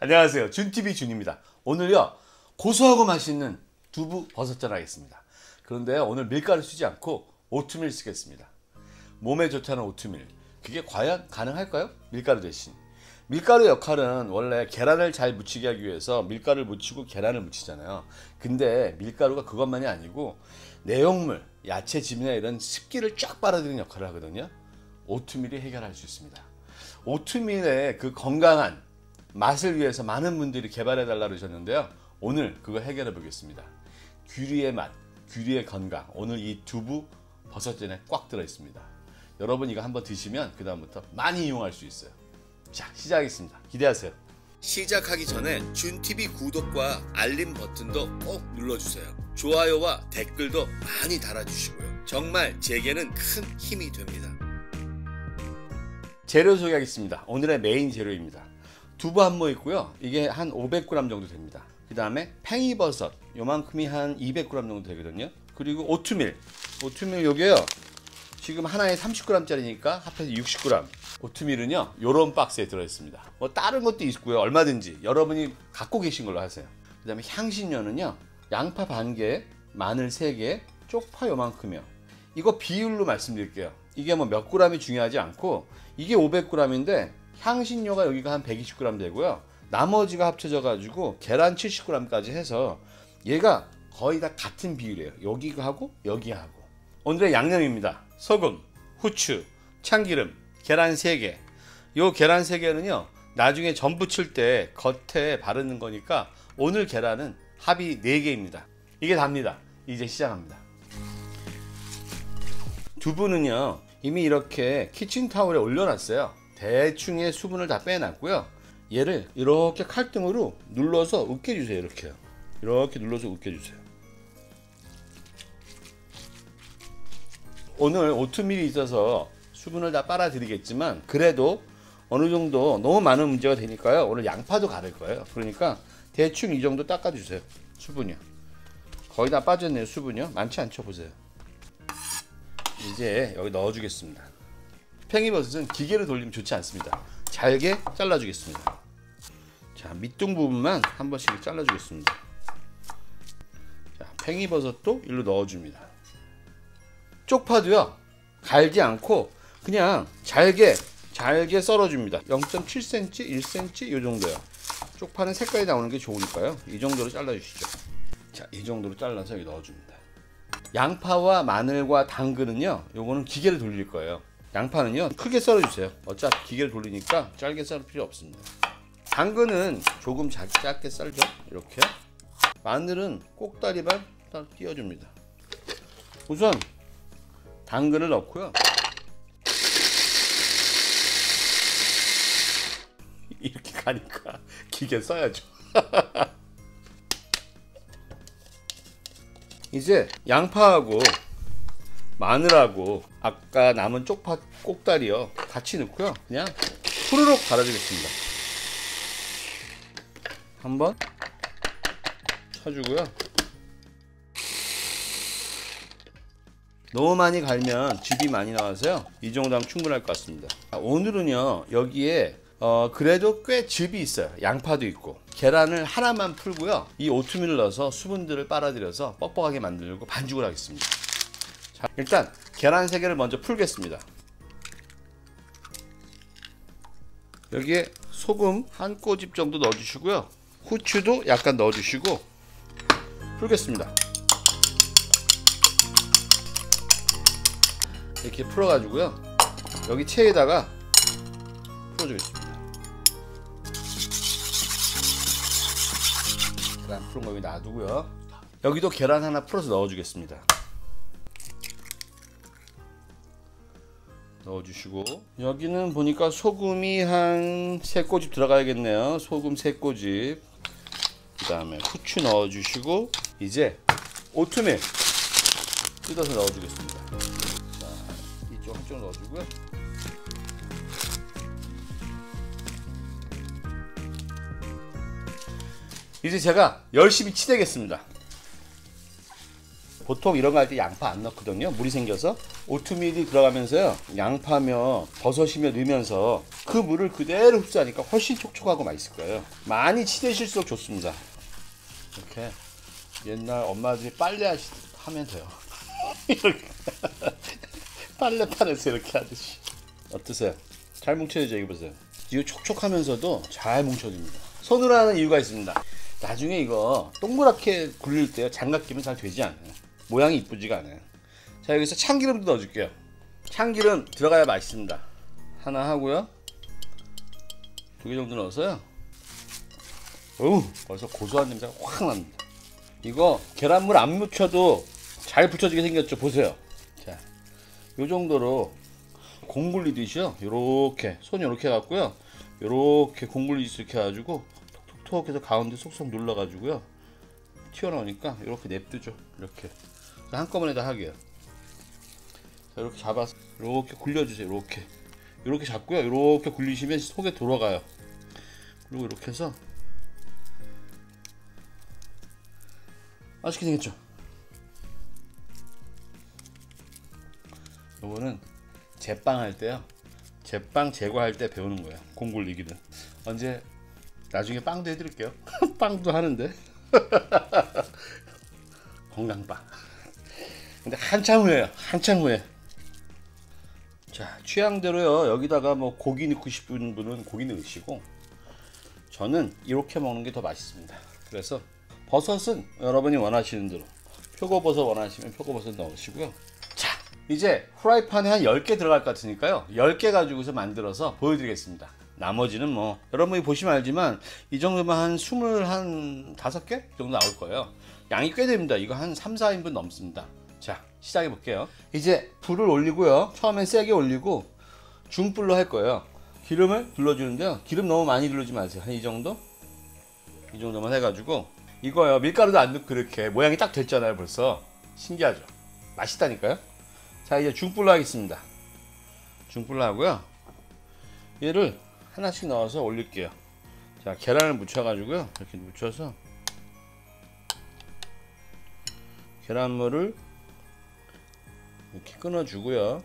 안녕하세요. 준TV 준입니다. 오늘요 고소하고 맛있는 두부 버섯전 하겠습니다. 그런데 오늘 밀가루 쓰지 않고 오트밀 쓰겠습니다. 몸에 좋다는 오트밀, 그게 과연 가능할까요? 밀가루 대신. 밀가루 역할은 원래 계란을 잘 묻히게 하기 위해서 밀가루를 묻히고 계란을 묻히잖아요. 근데 밀가루가 그것만이 아니고 내용물, 야채즙이나 이런 습기를 쫙 빨아들이는 역할을 하거든요. 오트밀이 해결할 수 있습니다. 오트밀의 그 건강한 맛을 위해서 많은 분들이 개발해 달라고 그러셨는데요. 오늘 그거 해결해 보겠습니다. 귀리의 맛, 귀리의 건강, 오늘 이 두부 버섯전에 꽉 들어 있습니다. 여러분 이거 한번 드시면 그 다음부터 많이 이용할 수 있어요. 자, 시작하겠습니다. 기대하세요. 시작하기 전에 준TV 구독과 알림 버튼도 꼭 눌러주세요. 좋아요와 댓글도 많이 달아주시고요. 정말 제게는 큰 힘이 됩니다. 재료 소개하겠습니다. 오늘의 메인 재료입니다. 두부 한 모 있고요. 이게 한 500g 정도 됩니다. 그 다음에 팽이버섯 요만큼이 한 200g 정도 되거든요. 그리고 오트밀 요게요 지금 하나에 30g 짜리니까 합해서 60g. 오트밀은요 요런 박스에 들어있습니다. 뭐 다른 것도 있고요. 얼마든지 여러분이 갖고 계신 걸로 하세요. 그 다음에 향신료는요 양파 반개, 마늘 3개, 쪽파 요만큼이요. 이거 비율로 말씀드릴게요. 이게 뭐 몇 g이 중요하지 않고 이게 500g인데 향신료가 여기가 한 120g 되고요. 나머지가 합쳐져 가지고 계란 70g까지 해서 얘가 거의 다 같은 비율이에요. 여기하고 여기하고. 오늘의 양념입니다. 소금, 후추, 참기름, 계란 3개. 요 계란 3개는요 나중에 전 부칠 때 겉에 바르는 거니까 오늘 계란은 합이 4개입니다. 이게 답니다. 이제 시작합니다. 두부는요 이미 이렇게 키친타올에 올려놨어요. 대충의 수분을 다 빼놨고요. 얘를 이렇게 칼등으로 눌러서 으깨주세요. 이렇게요. 이렇게 눌러서 으깨주세요. 오늘 오트밀이 있어서 수분을 다 빨아들이겠지만 그래도 어느 정도 너무 많은 문제가 되니까요. 오늘 양파도 가를 거예요. 그러니까 대충 이 정도 닦아주세요. 수분이요. 거의 다 빠졌네요. 수분이요. 많지 않죠. 보세요. 이제 여기 넣어주겠습니다. 팽이버섯은 기계로 돌리면 좋지 않습니다. 잘게 잘라주겠습니다. 자, 밑둥 부분만 한 번씩 잘라주겠습니다. 자, 팽이버섯도 일로 넣어줍니다. 쪽파도요 갈지 않고 그냥 잘게 썰어줍니다. 0.7cm, 1cm 이 정도요. 쪽파는 색깔이 나오는 게 좋으니까요. 이 정도로 잘라주시죠. 자, 이 정도로 잘라서 여기 넣어줍니다. 양파와 마늘과 당근은요 요거는 기계를 돌릴 거예요. 양파는요 크게 썰어주세요. 어차피 기계를 돌리니까 짧게 썰을 필요 없습니다. 당근은 조금 작게 썰죠. 이렇게. 마늘은 꼭다리만 딱 띄워줍니다. 우선 당근을 넣고요. 이렇게 가니까 기계 써야죠. 이제 양파하고 마늘하고 아까 남은 쪽파 꼭다리요 같이 넣고요. 그냥 후루룩 갈아주겠습니다. 한번 쳐주고요. 너무 많이 갈면 즙이 많이 나와서요. 이 정도 하면 충분할 것 같습니다. 오늘은요 여기에 그래도 꽤 즙이 있어요. 양파도 있고. 계란을 하나만 풀고요. 이 오트밀을 넣어서 수분들을 빨아들여서 뻑뻑하게 만들고 반죽을 하겠습니다. 자, 일단 계란 3개를 먼저 풀겠습니다. 여기에 소금 한 꼬집 정도 넣어주시고요. 후추도 약간 넣어주시고 풀겠습니다. 이렇게 풀어가지고요. 여기 체에다가 풀어주겠습니다. 계란 풀은 거 여기 놔두고요. 여기도 계란 하나 풀어서 넣어주겠습니다. 넣어주시고 여기는 보니까 소금이 한 3꼬집 들어가야겠네요. 소금 3꼬집. 그 다음에 후추 넣어주시고 이제 오트밀 뜯어서 넣어주겠습니다. 자, 이쪽 한쪽 넣어주고요. 이제 제가 열심히 치대겠습니다. 보통 이런 거 할 때 양파 안 넣거든요. 물이 생겨서. 오트밀이 들어가면서요, 양파며 버섯이며 넣으면서 그 물을 그대로 흡수하니까 훨씬 촉촉하고 맛있을 거예요. 많이 치대실수록 좋습니다. 이렇게 옛날 엄마들이 빨래 하면 돼요. 이렇게 빨래판에서 이렇게 하듯이. 어떠세요? 잘 뭉쳐지죠? 이거 보세요. 이거 촉촉하면서도 잘 뭉쳐집니다. 손으로 하는 이유가 있습니다. 나중에 이거 동그랗게 굴릴 때 장갑 끼면 잘 되지 않아요. 모양이 이쁘지가 않아요. 자, 여기서 참기름도 넣어줄게요. 참기름 들어가야 맛있습니다. 하나 하고요. 2개 정도 넣어서요. 어우, 벌써 고소한 냄새가 확 납니다. 이거 계란물 안 묻혀도 잘 붙여지게 생겼죠? 보세요. 자, 요 정도로 공 굴리듯이요. 요렇게 손 요렇게 해갖고요. 요렇게 공 굴리듯이 이렇게 해가지고 톡톡톡 해서 가운데 쏙쏙 눌러가지고요. 튀어나오니까 이렇게 냅두죠. 이렇게 한꺼번에 다 하게요. 자, 이렇게 잡아서 이렇게 굴려주세요. 이렇게 잡고요. 이렇게 굴리시면 속에 들어가요. 그리고 이렇게 해서 맛있게 생겼죠. 요거는 제빵 할 때요. 제빵 제과할 때 배우는 거예요. 공 굴리기는. 언제 나중에 빵도 해드릴게요. 빵도 하는데. 건강빵. 근데 한참 후에. 자, 취향대로요. 여기다가 뭐 고기 넣고 싶은 분은 고기 넣으시고, 저는 이렇게 먹는 게 더 맛있습니다. 그래서 버섯은 여러분이 원하시는 대로, 표고버섯 원하시면 표고버섯 넣으시고요. 자, 이제 프라이팬에 한 10개 들어갈 것 같으니까요, 10개 가지고서 만들어서 보여드리겠습니다. 나머지는 뭐 여러분이 보시면 알지만 이 정도면 한 25개 정도 나올 거예요. 양이 꽤 됩니다. 이거 한 3, 4인분 넘습니다. 자, 시작해 볼게요. 이제 불을 올리고요. 처음엔 세게 올리고 중불로 할 거예요. 기름을 둘러주는데요. 기름 너무 많이 둘러지 마세요. 한 이 정도? 이 정도만 해가지고, 이거요. 밀가루도 안 넣고 이렇게 모양이 딱 됐잖아요. 벌써. 신기하죠? 맛있다니까요? 자, 이제 중불로 하겠습니다. 중불로 하고요. 얘를 하나씩 넣어서 올릴게요. 자, 계란을 묻혀가지고요. 이렇게 묻혀서 계란물을 이렇게 끊어주고요.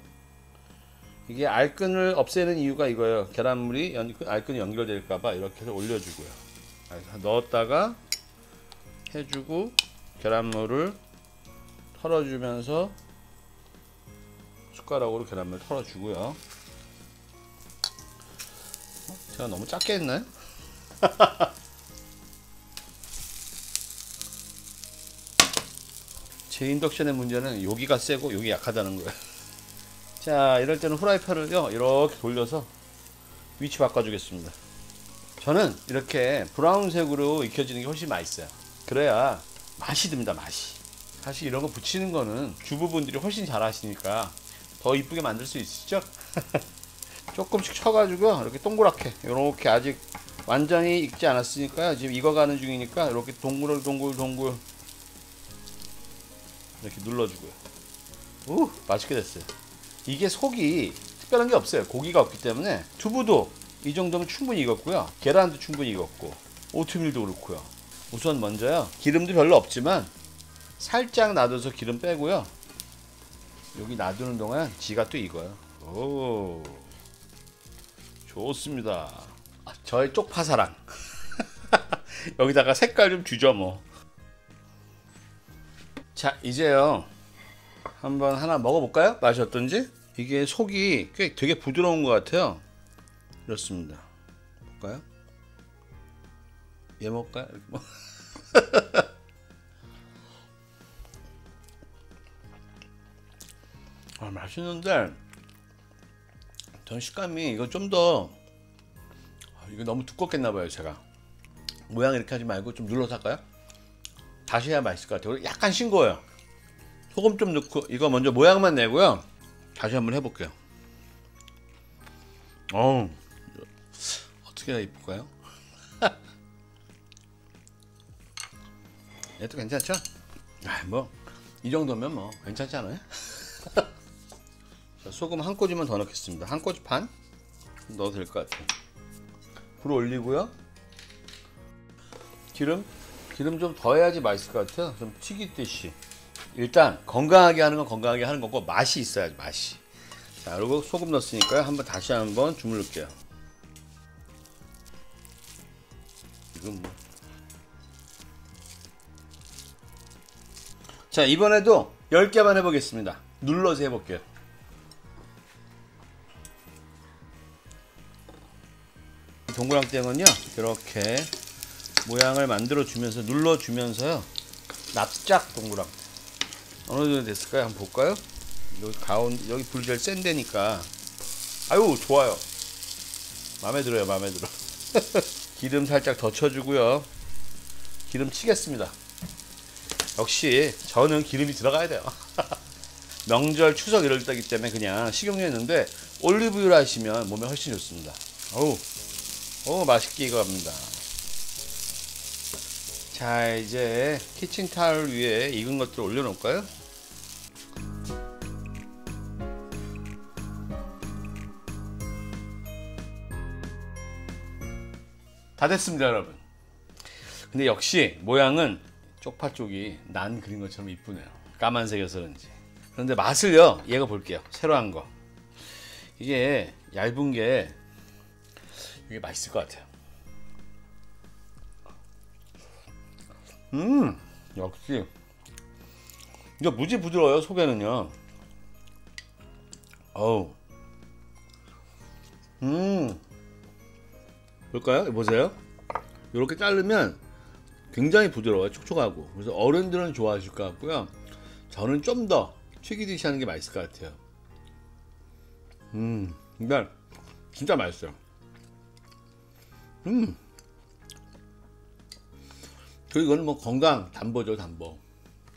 이게 알끈을 없애는 이유가 이거예요. 계란물이 알끈이 연결될까봐 이렇게 해서 올려주고요. 넣었다가 해주고 계란물을 털어주면서 숟가락으로 계란물 털어주고요. 제가 너무 작게 했나요? 제 인덕션의 문제는 여기가 세고 여기 약하다는 거예요. 자, 이럴 때는 후라이팬을요 이렇게 돌려서 위치 바꿔주겠습니다. 저는 이렇게 브라운색으로 익혀지는 게 훨씬 맛있어요. 그래야 맛이 듭니다. 맛이. 사실 이런 거 붙이는 거는 주부분들이 훨씬 잘 하시니까 더 이쁘게 만들 수 있으시죠? 조금씩 쳐가지고 이렇게 동그랗게, 이렇게 아직 완전히 익지 않았으니까요. 지금 익어가는 중이니까 이렇게 동글 이렇게 눌러주고요. 오, 맛있게 됐어요. 이게 속이 특별한 게 없어요. 고기가 없기 때문에. 두부도 이 정도면 충분히 익었고요. 계란도 충분히 익었고, 오트밀도 그렇고요. 우선 먼저요, 기름도 별로 없지만 살짝 놔둬서 기름 빼고요. 여기 놔두는 동안 지가 또 익어요. 오, 좋습니다. 저의 쪽파사랑. 여기다가 색깔 좀 주죠 뭐. 자, 이제요 한번 하나 먹어볼까요? 맛이 어떤지? 이게 속이 꽤 되게 부드러운 것 같아요. 이렇습니다. 볼까요? 얘 먹을까요? 이렇게 뭐. 맛있는데 전 식감이 이거 좀 더, 이거 너무 두껍겠나봐요. 제가 모양 이렇게 하지 말고 좀 눌러서 할까요? 다시 해야 맛있을 것 같아요. 약간 싱거워요. 소금 좀 넣고 이거 먼저 모양만 내고요. 다시 한번 해볼게요. 어떻게 해야 이쁠까요? 얘도 괜찮죠? 뭐 이 정도면 뭐 괜찮지 않아요? 자, 소금 한 꼬집만 더 넣겠습니다. 한 꼬집 반 넣어도 될 것 같아요. 불 올리고요. 기름 좀 더 해야지 맛있을 것 같아요. 좀 튀기듯이. 일단 건강하게 하는 건 건강하게 하는 거고 맛이 있어야지 맛이. 자 그리고 소금 넣었으니까요. 한번 다시 한번 주물를게요. 이건 뭐. 자 이번에도 10개만 해보겠습니다. 눌러서 해볼게요. 동그랑땡은요 이렇게 모양을 만들어 주면서 눌러 주면서요 납작 동그랑땡 어느 정도 됐을까요? 한번 볼까요? 여기 가운데 여기 불이 제일 센 데니까 아유 좋아요. 마음에 들어요. 마음에 들어. 기름 살짝 더 쳐주고요. 기름 치겠습니다. 역시 저는 기름이 들어가야 돼요. 명절 추석 이럴 때기 때문에 그냥 식용유 했는데 올리브유를 하시면 몸에 훨씬 좋습니다. 어우 맛있게 익어갑니다. 자 이제 키친타올 위에 익은 것들을 올려놓을까요? 다 됐습니다 여러분. 근데 역시 모양은 쪽파 쪽이 난 그린 것처럼 이쁘네요. 까만색이어서 그런지. 그런데 맛을요 얘가 볼게요. 새로 한 거 이게 얇은 게 이게 맛있을 것 같아요. 역시 이거 무지 부드러워요. 속에는요. 어우 볼까요? 보세요. 이렇게 자르면 굉장히 부드러워요. 촉촉하고. 그래서 어른들은 좋아하실 것 같고요. 저는 좀 더 튀기듯이 하는 게 맛있을 것 같아요. 근데 진짜 맛있어요. 그리고 이건 뭐 건강 담보죠. 담보.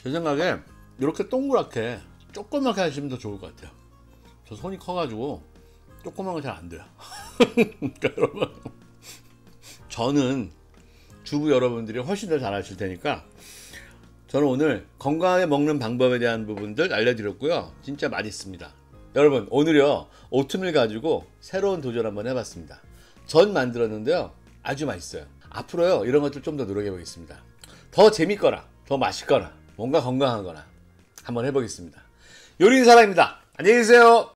제 생각에 이렇게 동그랗게 조그맣게 하시면 더 좋을 것 같아요. 저 손이 커가지고 조그만 건 잘 안 돼요. 그러니까 여러분 저는 주부 여러분들이 훨씬 더 잘하실 테니까 저는 오늘 건강하게 먹는 방법에 대한 부분들 알려드렸고요. 진짜 맛있습니다. 여러분 오늘요 오트밀 가지고 새로운 도전 한번 해봤습니다. 전 만들었는데요 아주 맛있어요. 앞으로요 이런 것들 좀 더 노력해 보겠습니다. 더 재밌거나 더 맛있거나 뭔가 건강한 거나 한번 해보겠습니다. 요리사랑입니다. 안녕히 계세요.